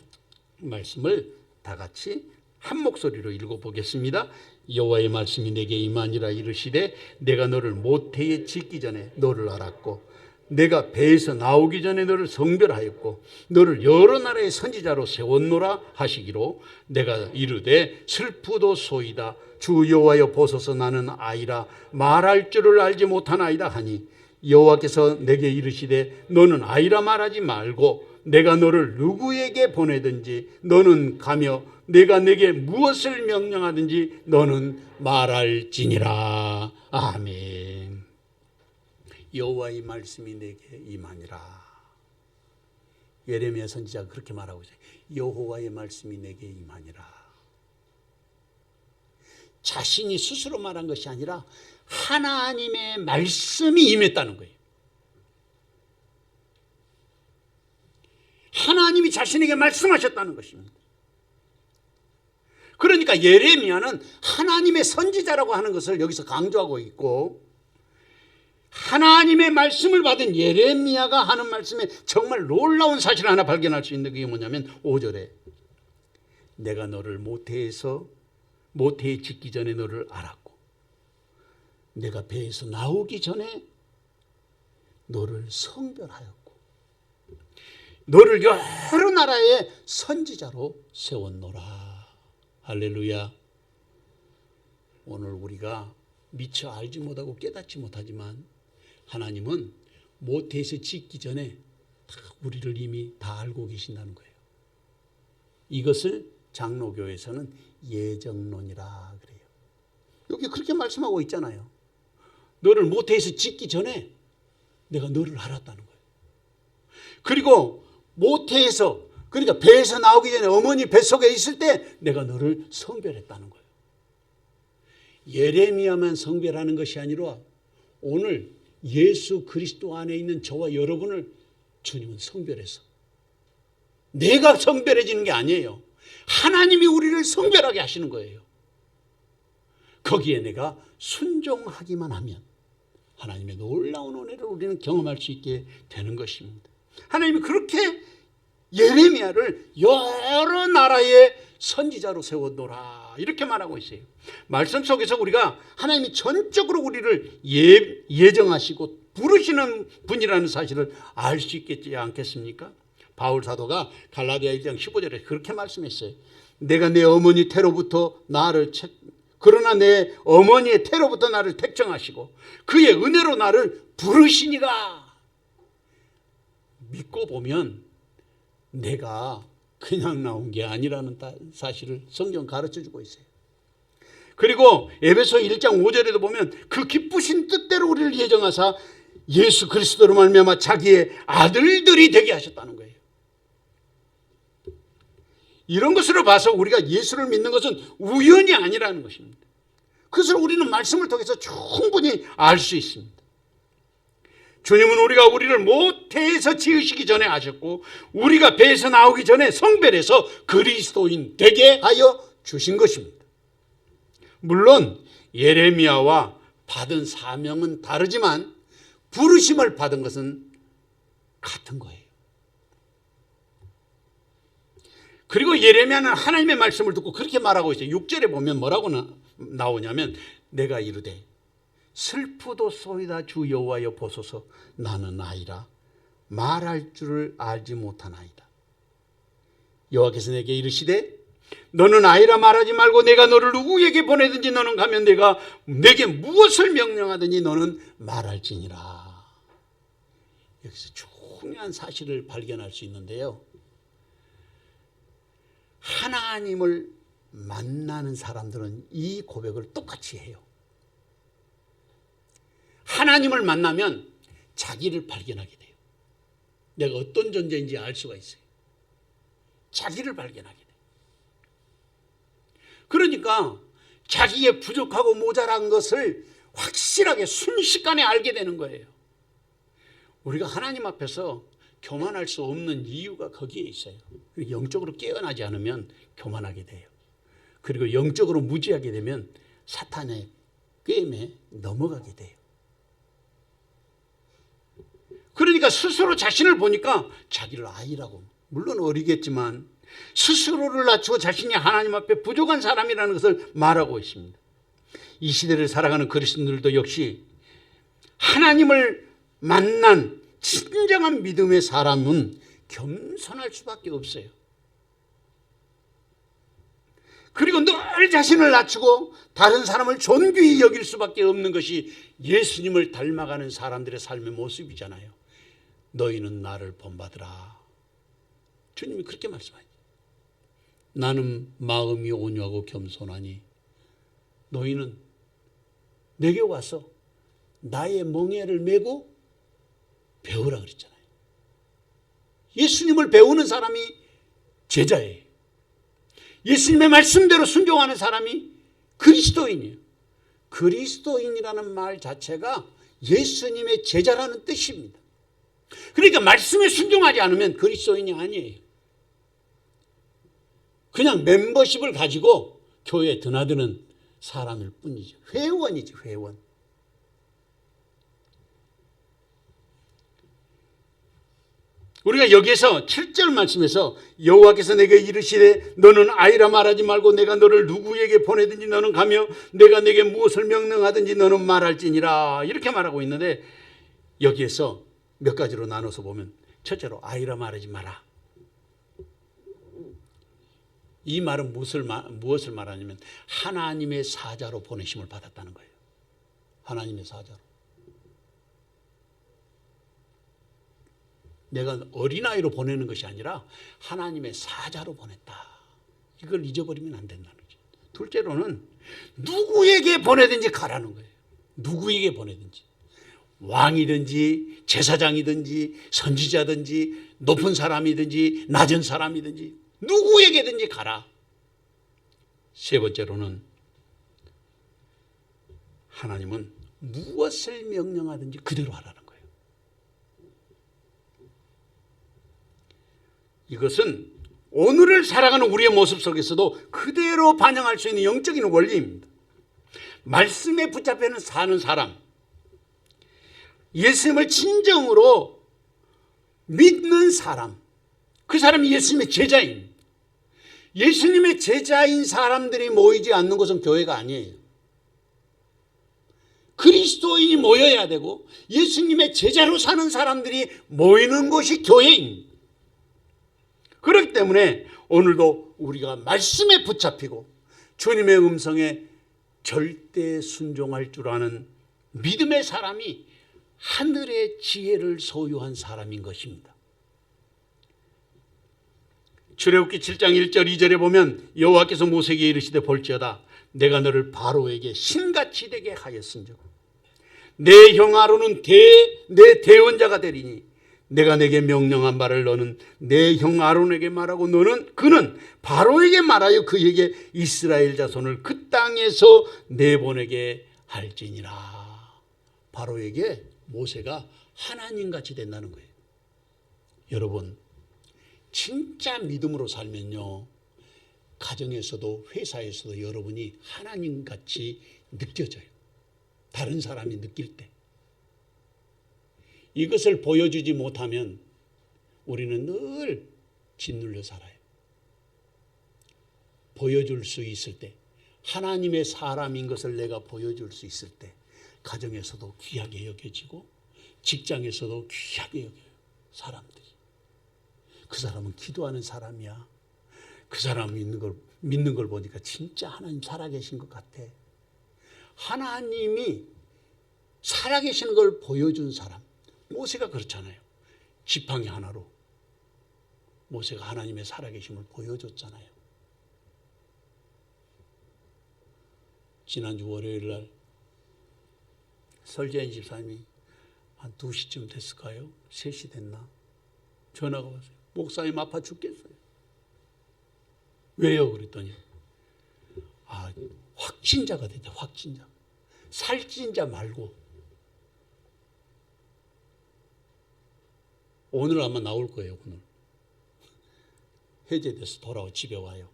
말씀을 다 같이 한 목소리로 읽어보겠습니다. 여호와의 말씀이 내게 임하니라 이르시되 내가 너를 모태에 짓기 전에 너를 알았고 내가 배에서 나오기 전에 너를 성별하였고 너를 여러 나라의 선지자로 세웠노라 하시기로 내가 이르되 슬프도소이다 주 여호와여 보소서 나는 아이라 말할 줄을 알지 못하나이다 하니 여호와께서 내게 이르시되 너는 아이라 말하지 말고 내가 너를 누구에게 보내든지 너는 가며 내가 내게 무엇을 명령하든지 너는 말할지니라. 아멘. 여호와의 말씀이 내게 임하니라. 예레미야 선지자가 그렇게 말하고 있어요. 여호와의 말씀이 내게 임하니라. 자신이 스스로 말한 것이 아니라 하나님의 말씀이 임했다는 거예요. 하나님이 자신에게 말씀하셨다는 것입니다. 그러니까 예레미야는 하나님의 선지자라고 하는 것을 여기서 강조하고 있고, 하나님의 말씀을 받은 예레미야가 하는 말씀에 정말 놀라운 사실을 하나 발견할 수 있는 게 뭐냐면 5절에 내가 너를 모태에 짓기 전에 너를 알았고 내가 배에서 나오기 전에 너를 성별하였고 너를 여러 나라의 선지자로 세웠노라. 할렐루야. 오늘 우리가 미처 알지 못하고 깨닫지 못하지만 하나님은 모태에서 짓기 전에 다 우리를 이미 다 알고 계신다는 거예요. 이것을 장로교에서는 예정론이라 그래요. 여기 그렇게 말씀하고 있잖아요. 너를 모태에서 짓기 전에 내가 너를 알았다는 거예요. 그리고 모태에서, 그러니까 배에서 나오기 전에 어머니 뱃속에 있을 때 내가 너를 성별했다는 거예요. 예레미야만 성별하는 것이 아니라 오늘 예수 그리스도 안에 있는 저와 여러분을 주님은 성별해서, 내가 성별해지는 게 아니에요. 하나님이 우리를 성별하게 하시는 거예요. 거기에 내가 순종하기만 하면 하나님의 놀라운 은혜를 우리는 경험할 수 있게 되는 것입니다. 하나님이 그렇게 예레미야를 여러 나라의 선지자로 세웠노라 이렇게 말하고 있어요. 말씀 속에서 우리가 하나님이 전적으로 우리를 예정하시고 부르시는 분이라는 사실을 알 수 있겠지 않겠습니까? 바울 사도가 갈라디아 1장 15절에 그렇게 말씀했어요. 내가 내 어머니 태로부터 그러나 내 어머니의 태로부터 나를 택정하시고 그의 은혜로 나를 부르시니라. 믿고 보면 내가 그냥 나온 게 아니라는 사실을 성경 가르쳐주고 있어요. 그리고 에베소 1장 5절에도 보면 그 기쁘신 뜻대로 우리를 예정하사 예수 그리스도로 말미암아 자기의 아들들이 되게 하셨다는 거예요. 이런 것으로 봐서 우리가 예수를 믿는 것은 우연이 아니라는 것입니다. 그것을 우리는 말씀을 통해서 충분히 알 수 있습니다. 주님은 우리를 모태에서 지으시기 전에 아셨고 우리가 배에서 나오기 전에 성별해서 그리스도인 되게 하여 주신 것입니다. 물론 예레미야와 받은 사명은 다르지만 부르심을 받은 것은 같은 거예요. 그리고 예레미야는 하나님의 말씀을 듣고 그렇게 말하고 있어요. 6절에 보면 뭐라고 나오냐면 내가 이르되 슬프도소이다 주 여호와여 보소서 나는 아이라 말할 줄을 알지 못하나이다. 여호와께서 내게 이르시되 너는 아이라 말하지 말고 내가 너를 누구에게 보내든지 너는 가면 내가 내게 무엇을 명령하든지 너는 말할지니라. 여기서 중요한 사실을 발견할 수 있는데요. 하나님을 만나는 사람들은 이 고백을 똑같이 해요. 하나님을 만나면 자기를 발견하게 돼요. 내가 어떤 존재인지 알 수가 있어요. 자기를 발견하게 돼요. 그러니까 자기의 부족하고 모자란 것을 확실하게 순식간에 알게 되는 거예요. 우리가 하나님 앞에서 교만할 수 없는 이유가 거기에 있어요. 영적으로 깨어나지 않으면 교만하게 돼요. 그리고 영적으로 무지하게 되면 사탄의 꾀임에 넘어가게 돼요. 그러니까 스스로 자신을 보니까 자기를 아이라고, 물론 어리겠지만 스스로를 낮추고 자신이 하나님 앞에 부족한 사람이라는 것을 말하고 있습니다. 이 시대를 살아가는 그리스도인들도 역시 하나님을 만난 진정한 믿음의 사람은 겸손할 수밖에 없어요. 그리고 늘 자신을 낮추고 다른 사람을 존귀히 여길 수밖에 없는 것이 예수님을 닮아가는 사람들의 삶의 모습이잖아요. 너희는 나를 본받으라. 주님이 그렇게 말씀하죠. 나는 마음이 온유하고 겸손하니 너희는 내게 와서 나의 멍에를 메고 배우라 그랬잖아요. 예수님을 배우는 사람이 제자예요. 예수님의 말씀대로 순종하는 사람이 그리스도인이에요. 그리스도인이라는 말 자체가 예수님의 제자라는 뜻입니다. 그러니까 말씀에 순종하지 않으면 그리스도인이 아니에요. 그냥 멤버십을 가지고 교회에 드나드는 사람일 뿐이죠. 회원이지, 회원. 우리가 여기에서 7절 말씀에서 여호와께서 내게 이르시되 너는 아이라 말하지 말고 내가 너를 누구에게 보내든지 너는 가며 내가 내게 무엇을 명령하든지 너는 말할지니라 이렇게 말하고 있는데, 여기에서 몇 가지로 나눠서 보면 첫째로 아이라 말하지 마라. 이 말은 무엇을 말하냐면 하나님의 사자로 보내심을 받았다는 거예요. 하나님의 사자로. 내가 어린아이로 보내는 것이 아니라 하나님의 사자로 보냈다. 이걸 잊어버리면 안 된다는 거죠. 둘째로는 누구에게 보내든지 가라는 거예요. 누구에게 보내든지. 왕이든지 제사장이든지 선지자든지 높은 사람이든지 낮은 사람이든지 누구에게든지 가라. 세 번째로는 하나님은 무엇을 명령하든지 그대로 하라는 거예요. 이것은 오늘을 살아가는 우리의 모습 속에서도 그대로 반영할 수 있는 영적인 원리입니다. 말씀에 붙잡혀 사는 사람, 예수님을 진정으로 믿는 사람, 그 사람이 예수님의 제자입니다. 예수님의 제자인 사람들이 모이지 않는 것은 교회가 아니에요. 그리스도인이 모여야 되고 예수님의 제자로 사는 사람들이 모이는 것이 교회입니다. 그렇기 때문에 오늘도 우리가 말씀에 붙잡히고 주님의 음성에 절대 순종할 줄 아는 믿음의 사람이 하늘의 지혜를 소유한 사람인 것입니다. 출애굽기 7장 1절 2절에 보면 여호와께서 모세에게 이르시되 볼지어다 내가 너를 바로에게 신같이 되게 하였은즉 내 형 아론은 내 대언자가 되리니 내가 내게 명령한 바를 너는 내 형 아론에게 말하고 그는 바로에게 말하여 그에게 이스라엘 자손을 그 땅에서 내보내게 할지니라. 바로에게 모세가 하나님같이 된다는 거예요. 여러분, 진짜 믿음으로 살면요, 가정에서도 회사에서도 여러분이 하나님같이 느껴져요. 다른 사람이 느낄 때. 이것을 보여주지 못하면 우리는 늘 짓눌려 살아요. 보여줄 수 있을 때, 하나님의 사람인 것을 내가 보여줄 수 있을 때 가정에서도 귀하게 여겨지고 직장에서도 귀하게 여겨요. 사람들이. 그 사람은 기도하는 사람이야. 그 사람이 믿는 걸 보니까 진짜 하나님 살아계신 것 같아. 하나님이 살아계시는 걸 보여준 사람. 모세가 그렇잖아요. 지팡이 하나로 모세가 하나님의 살아계심을 보여줬잖아요. 지난주 월요일 날 설재인 집사님이 한 2시쯤 됐을까요? 3시 됐나? 전화가 왔어요. 목사님 아파 죽겠어요. 왜요? 그랬더니 확진자가 됐다. 확진자. 살찐자 말고 오늘 아마 나올 거예요. 오늘 해제돼서 돌아와 집에 와요.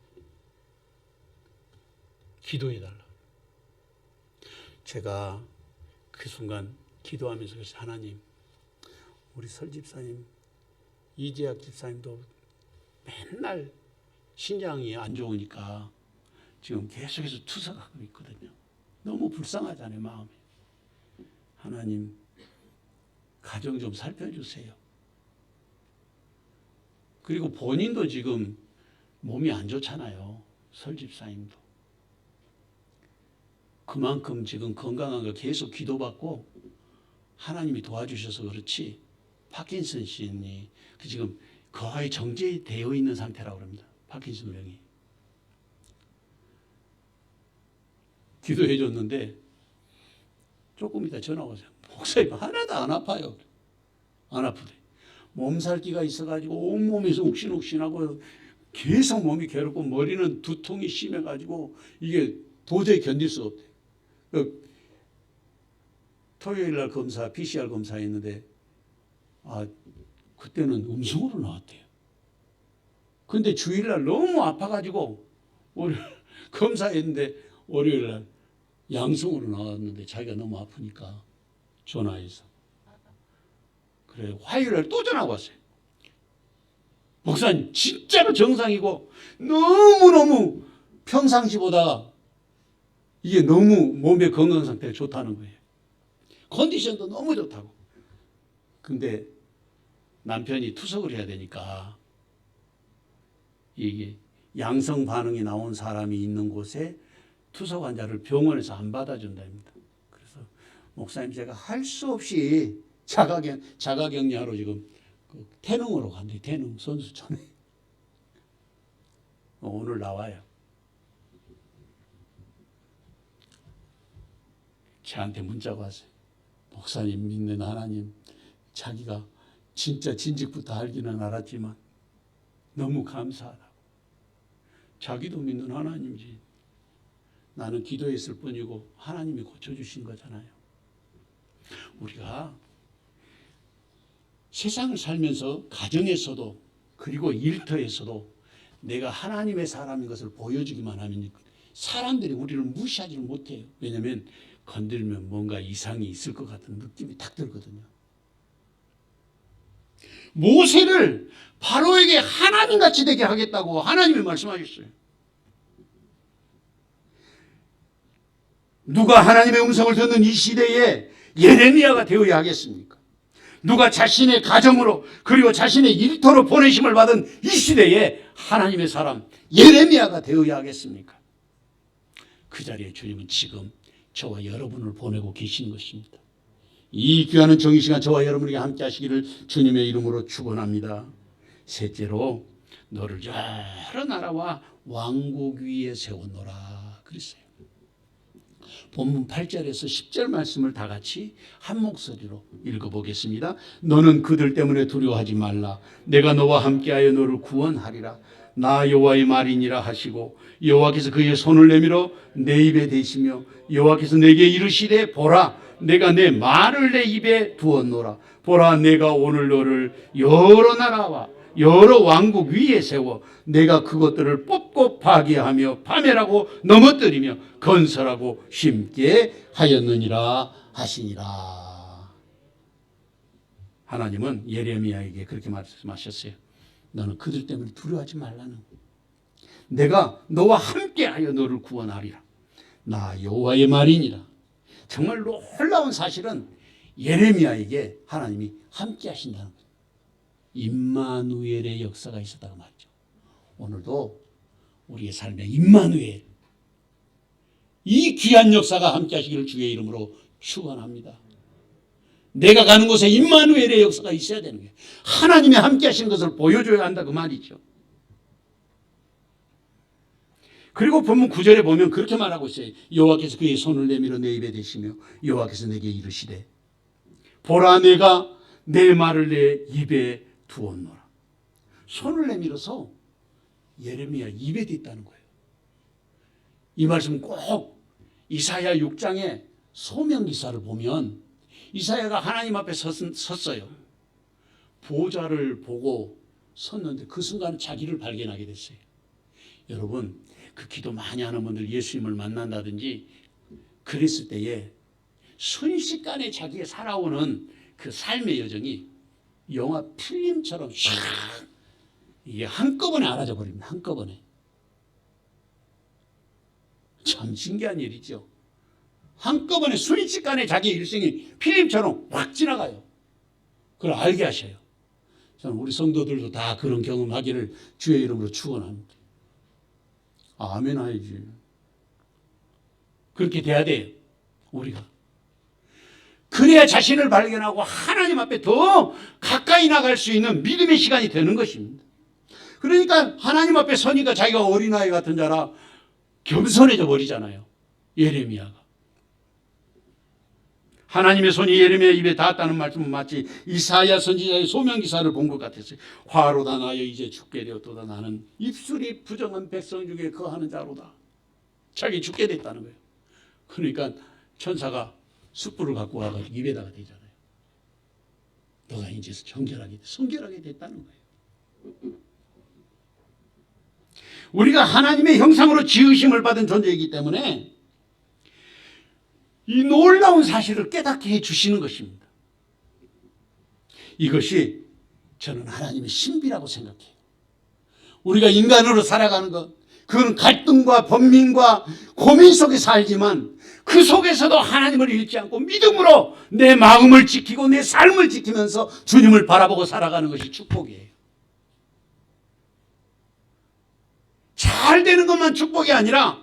기도해달라. 제가 그 순간 기도하면서 그래서 하나님, 우리 설 집사님, 이재학 집사님도 맨날 신장이 안 좋으니까 지금 계속해서 투석하고 있거든요. 너무 불쌍하잖아요, 마음이. 하나님, 가정 좀 살펴주세요. 그리고 본인도 지금 몸이 안 좋잖아요. 설 집사님도. 그만큼 지금 건강한 거 계속 기도받고 하나님이 도와주셔서 그렇지, 파킨슨신이 지금 거의 정제되어 있는 상태라고 합니다. 파킨슨 병이. 기도해 줬는데 조금 이따 전화 오세요. 목사님 하나도 안 아파요. 안 아프대. 몸살기가 있어가지고 온몸에서 욱신욱신하고 계속 몸이 괴롭고 머리는 두통이 심해가지고 이게 도저히 견딜 수 없대. 토요일 날 검사, PCR 검사했는데 그때는 음성으로 나왔대요. 근데 주일날 너무 아파가지고 검사했는데 월요일날 양성으로 나왔는데 자기가 너무 아프니까 전화해서 그래 화요일날 또 전화가 왔어요. 목사님 진짜로 정상이고 너무너무 평상시보다 이게 너무 몸의 건강 상태가 좋다는 거예요. 컨디션도 너무 좋다고. 근데 남편이 투석을 해야 되니까 이게 양성 반응이 나온 사람이 있는 곳에 투석 환자를 병원에서 안 받아준답니다. 그래서 목사님 제가 할 수 없이 자가격리하러 지금 그 태릉으로 간대. 태릉 선수촌에. 오늘 나와요. 저한테 문자가 왔어요. 목사님 믿는 하나님, 자기가 진짜 진직부터 알기는 알았지만 너무 감사하다고. 자기도 믿는 하나님이지. 나는 기도했을 뿐이고 하나님이 고쳐주신 거잖아요. 우리가 세상을 살면서 가정에서도 그리고 일터에서도 내가 하나님의 사람인 것을 보여주기만 하면 사람들이 우리를 무시하지 못해요. 왜냐하면 건들면 뭔가 이상이 있을 것 같은 느낌이 딱 들거든요. 모세를 바로에게 하나님같이 되게 하겠다고 하나님이 말씀하셨어요. 누가 하나님의 음성을 듣는 이 시대에 예레미야가 되어야 하겠습니까? 누가 자신의 가정으로 그리고 자신의 일터로 보내심을 받은 이 시대에 하나님의 사람 예레미야가 되어야 하겠습니까? 그 자리에 주님은 지금 저와 여러분을 보내고 계신 것입니다. 이 귀한 정의시간 저와 여러분에게 함께 하시기를 주님의 이름으로 축원합니다. 셋째로 너를 여러 나라와 왕국 위에 세워놓으라 그랬어요. 본문 8절에서 10절 말씀을 다 같이 한 목소리로 읽어보겠습니다. 너는 그들 때문에 두려워하지 말라. 내가 너와 함께하여 너를 구원하리라. 나 여호와의 말이니라 하시고 여호와께서 그의 손을 내밀어 내 입에 대시며 여호와께서 내게 이르시되 보라 내가 내 말을 내 입에 두었노라. 보라 내가 오늘 너를 여러 나라와 여러 왕국 위에 세워 내가 그것들을 뽑고 파괴하며 파멸하고 넘어뜨리며 건설하고 심게 하였느니라 하시니라. 하나님은 예레미야에게 그렇게 말씀하셨어요. 너는 그들 때문에 두려워하지 말라는 거예요. 내가 너와 함께하여 너를 구원하리라. 나 여호와의 말이니라. 정말 놀라운 사실은 예레미야에게 하나님이 함께 하신다는 거예요. 임마누엘의 역사가 있었다고 말이죠. 오늘도 우리의 삶에 임마누엘 이 귀한 역사가 함께 하시기를 주의 이름으로 축원합니다. 내가 가는 곳에 임마누엘의 역사가 있어야 되는 거예요. 하나님의 함께 하시는 것을 보여줘야 한다 그 말이죠. 그리고 본문 9절에 보면 그렇게 말하고 있어요. 여호와께서 그의 손을 내밀어 내 입에 대시며 여호와께서 내게 이르시되 보라 내가 내 말을 내 입에 두었노라. 손을 내밀어서 예레미야 입에 댔다는 거예요. 이 말씀은 꼭 이사야 6장의 소명기사를 보면 이사야가 하나님 앞에 섰어요. 보좌를 보고 섰는데 그 순간 자기를 발견하게 됐어요. 여러분 그 기도 많이 하는 분들 예수님을 만난다든지 그랬을 때에 순식간에 자기의 살아오는 그 삶의 여정이 영화 필름처럼 샥 이게 한꺼번에 알아져 버립니다. 한꺼번에. 참 신기한 일이죠. 한꺼번에 순식간에 자기의 일생이 필름처럼 확 지나가요. 그걸 알게 하셔요. 저는 우리 성도들도 다 그런 경험하기를 주의 이름으로 축원합니다. 아멘 하야지. 그렇게 돼야 돼요. 우리가. 그래야 자신을 발견하고 하나님 앞에 더 가까이 나갈 수 있는 믿음의 시간이 되는 것입니다. 그러니까 하나님 앞에 서니까 자기가 어린아이 같은 자라 겸손해져 버리잖아요. 예레미야가. 하나님의 손이 예레미야 입에 닿았다는 말씀은 마치 이사야 선지자의 소명기사를 본 것 같았어요. 화로다 나여 이제 죽게 되었도다. 나는 입술이 부정한 백성 중에 거하는 자로다. 자기 죽게 됐다는 거예요. 그러니까 천사가 숯불을 갖고 와가지고 입에다가 대잖아요. 너가 이제 성결하게 됐다는 거예요. 우리가 하나님의 형상으로 지으심을 받은 존재이기 때문에 이 놀라운 사실을 깨닫게 해주시는 것입니다. 이것이 저는 하나님의 신비라고 생각해요. 우리가 인간으로 살아가는 것, 그건 갈등과 번민과 고민 속에 살지만 그 속에서도 하나님을 잃지 않고 믿음으로 내 마음을 지키고 내 삶을 지키면서 주님을 바라보고 살아가는 것이 축복이에요. 잘 되는 것만 축복이 아니라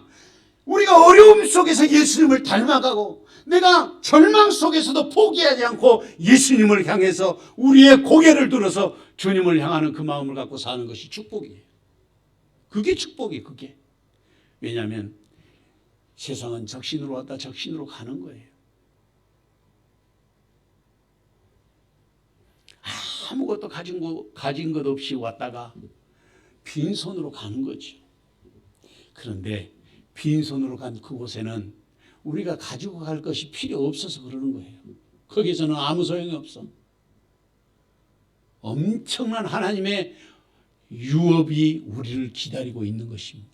우리가 어려움 속에서 예수님을 닮아가고 내가 절망 속에서도 포기하지 않고 예수님을 향해서 우리의 고개를 들어서 주님을 향하는 그 마음을 갖고 사는 것이 축복이에요. 그게 축복이에요. 그게. 왜냐하면 세상은 적신으로 왔다 적신으로 가는 거예요. 아무것도 가진 것 없이 왔다가 빈손으로 가는 거죠. 그런데 빈손으로 간 그곳에는 우리가 가지고 갈 것이 필요 없어서 그러는 거예요. 거기서는 아무 소용이 없어. 엄청난 하나님의 유업이 우리를 기다리고 있는 것입니다.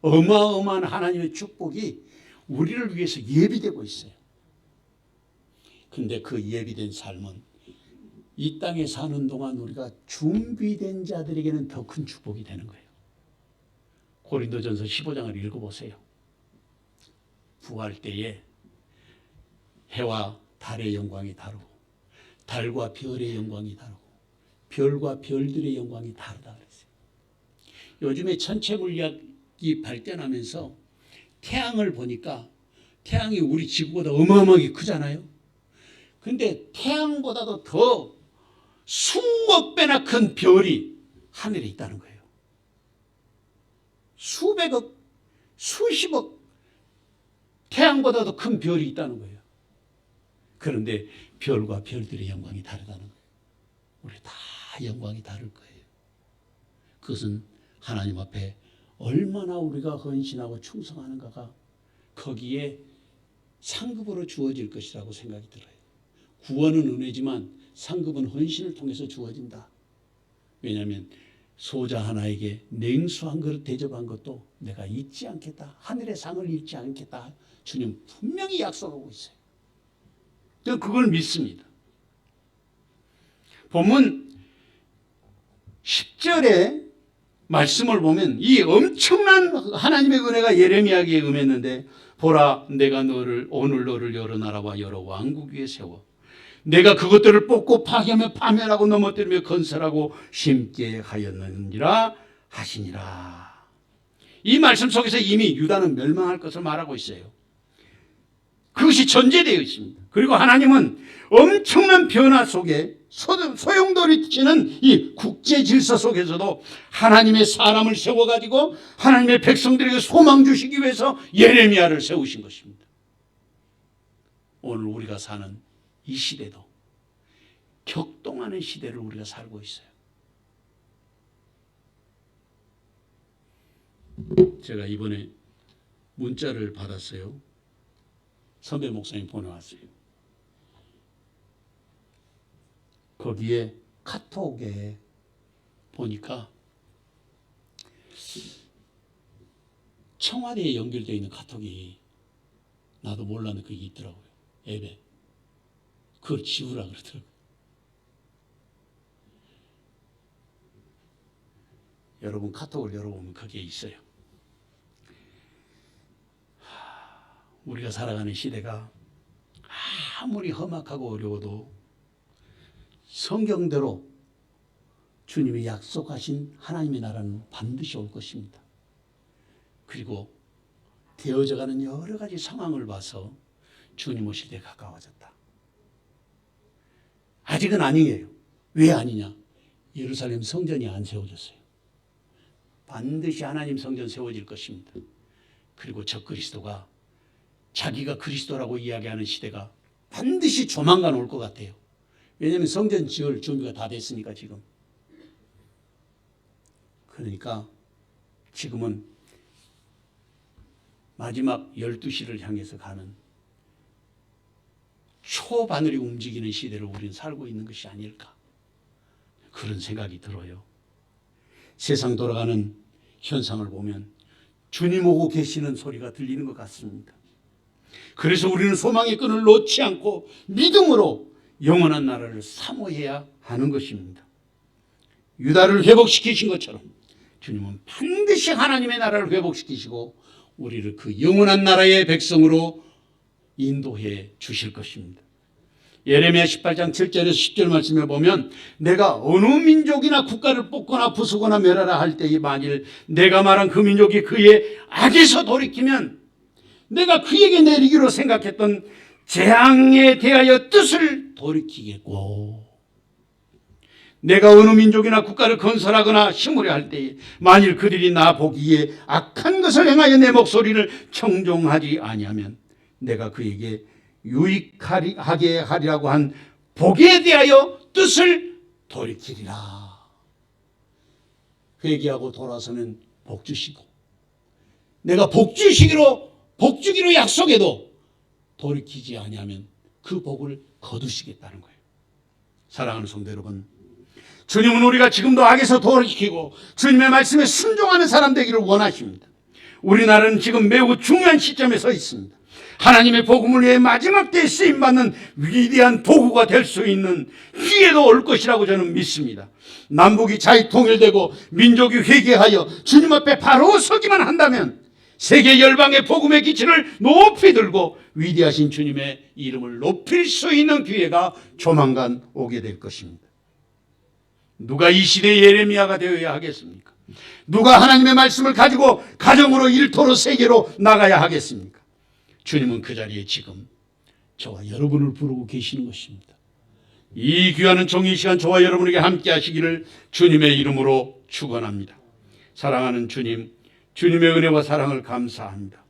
어마어마한 하나님의 축복이 우리를 위해서 예비되고 있어요. 그런데 그 예비된 삶은 이 땅에 사는 동안 우리가 준비된 자들에게는 더 큰 축복이 되는 거예요. 고린도전서 15장을 읽어보세요. 부활 때에 해와 달의 영광이 다르고 달과 별의 영광이 다르고 별과 별들의 영광이 다르다 그랬어요. 요즘에 천체 물리학이 발전하면서 태양을 보니까 태양이 우리 지구보다 어마어마하게 크잖아요. 근데 태양보다도 더 수억 배나 큰 별이 하늘에 있다는 거예요. 수백억, 수십억 태양보다도 큰 별이 있다는 거예요. 그런데 별과 별들의 영광이 다르다는 거예요. 우리 다 영광이 다를 거예요. 그것은 하나님 앞에 얼마나 우리가 헌신하고 충성하는가가 거기에 상급으로 주어질 것이라고 생각이 들어요. 구원은 은혜지만 상급은 헌신을 통해서 주어진다. 왜냐하면 소자 하나에게 냉수 한 그릇 대접한 것도 내가 잊지 않겠다. 하늘의 상을 잊지 않겠다. 주님 분명히 약속하고 있어요. 저는 그걸 믿습니다. 본문 10절에 말씀을 보면 이 엄청난 하나님의 은혜가 예레미야에게 임했는데 보라 내가 오늘 너를 여러 나라와 여러 왕국 위에 세워 내가 그것들을 뽑고 파괴하며 파멸하고 넘어뜨리며 건설하고 심게 하였느니라 하시니라. 이 말씀 속에서 이미 유다는 멸망할 것을 말하고 있어요. 그것이 전제되어 있습니다. 그리고 하나님은 엄청난 변화 속에 소용돌이치는 이 국제 질서 속에서도 하나님의 사람을 세워가지고 하나님의 백성들에게 소망 주시기 위해서 예레미야를 세우신 것입니다. 오늘 우리가 사는 이 시대도 격동하는 시대를 우리가 살고 있어요. 제가 이번에 문자를 받았어요. 선배 목사님 보내왔어요. 거기에 카톡에 보니까 청와대에 연결되어 있는 카톡이 나도 몰랐는데 그게 있더라고요. 앱에. 그걸 지우라 그러더라고요. 여러분 카톡을 열어보면 거기에 있어요. 우리가 살아가는 시대가 아무리 험악하고 어려워도 성경대로 주님이 약속하신 하나님의 나라는 반드시 올 것입니다. 그리고 되어져가는 여러 가지 상황을 봐서 주님 오실 때 가까워졌다. 아직은 아니에요. 왜 아니냐? 예루살렘 성전이 안 세워졌어요. 반드시 하나님 성전 세워질 것입니다. 그리고 적그리스도가 자기가 그리스도라고 이야기하는 시대가 반드시 조만간 올 것 같아요. 왜냐하면 성전 지을 준비가 다 됐으니까 지금. 그러니까 지금은 마지막 12시를 향해서 가는 초바늘이 움직이는 시대를 우리는 살고 있는 것이 아닐까 그런 생각이 들어요. 세상 돌아가는 현상을 보면 주님 오고 계시는 소리가 들리는 것 같습니다. 그래서 우리는 소망의 끈을 놓지 않고 믿음으로 영원한 나라를 사모해야 하는 것입니다. 유다를 회복시키신 것처럼 주님은 반드시 하나님의 나라를 회복시키시고 우리를 그 영원한 나라의 백성으로 인도해 주실 것입니다. 예레미야 18장 7절에서 10절 말씀에 보면 내가 어느 민족이나 국가를 뽑거나 부수거나 멸하라 할 때에 만일 내가 말한 그 민족이 그의 악에서 돌이키면 내가 그에게 내리기로 생각했던 재앙에 대하여 뜻을 돌이키겠고 내가 어느 민족이나 국가를 건설하거나 심으려 할 때에 만일 그들이 나 보기에 악한 것을 행하여 내 목소리를 청종하지 아니하면 내가 그에게 유익하게 하리라고 한 복에 대하여 뜻을 돌이키리라. 회개하고 돌아서는 복 주시고 내가 복 주기로 약속해도 돌이키지 아니하면 그 복을 거두시겠다는 거예요. 사랑하는 성도 여러분, 주님은 우리가 지금도 악에서 돌이키고 주님의 말씀에 순종하는 사람 되기를 원하십니다. 우리나라는 지금 매우 중요한 시점에 서 있습니다. 하나님의 복음을 위해 마지막 때에 쓰임받는 위대한 도구가 될 수 있는 기회도 올 것이라고 저는 믿습니다. 남북이 자유 통일되고 민족이 회개하여 주님 앞에 바로 서기만 한다면 세계 열방의 복음의 기치를 높이 들고 위대하신 주님의 이름을 높일 수 있는 기회가 조만간 오게 될 것입니다. 누가 이 시대의 예레미야가 되어야 하겠습니까? 누가 하나님의 말씀을 가지고 가정으로 일터로 세계로 나가야 하겠습니까? 주님은 그 자리에 지금 저와 여러분을 부르고 계시는 것입니다. 이 귀한 종이 시간 저와 여러분에게 함께 하시기를 주님의 이름으로 축원합니다. 사랑하는 주님, 주님의 은혜와 사랑을 감사합니다.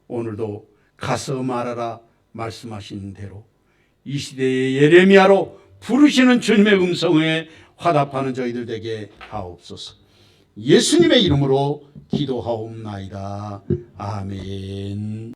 오늘도 가서 말하라 말씀하신 대로 이 시대의 예레미야로 부르시는 주님의 음성에 화답하는 저희들 되게 하옵소서. 예수님의 이름으로 기도하옵나이다. 아멘.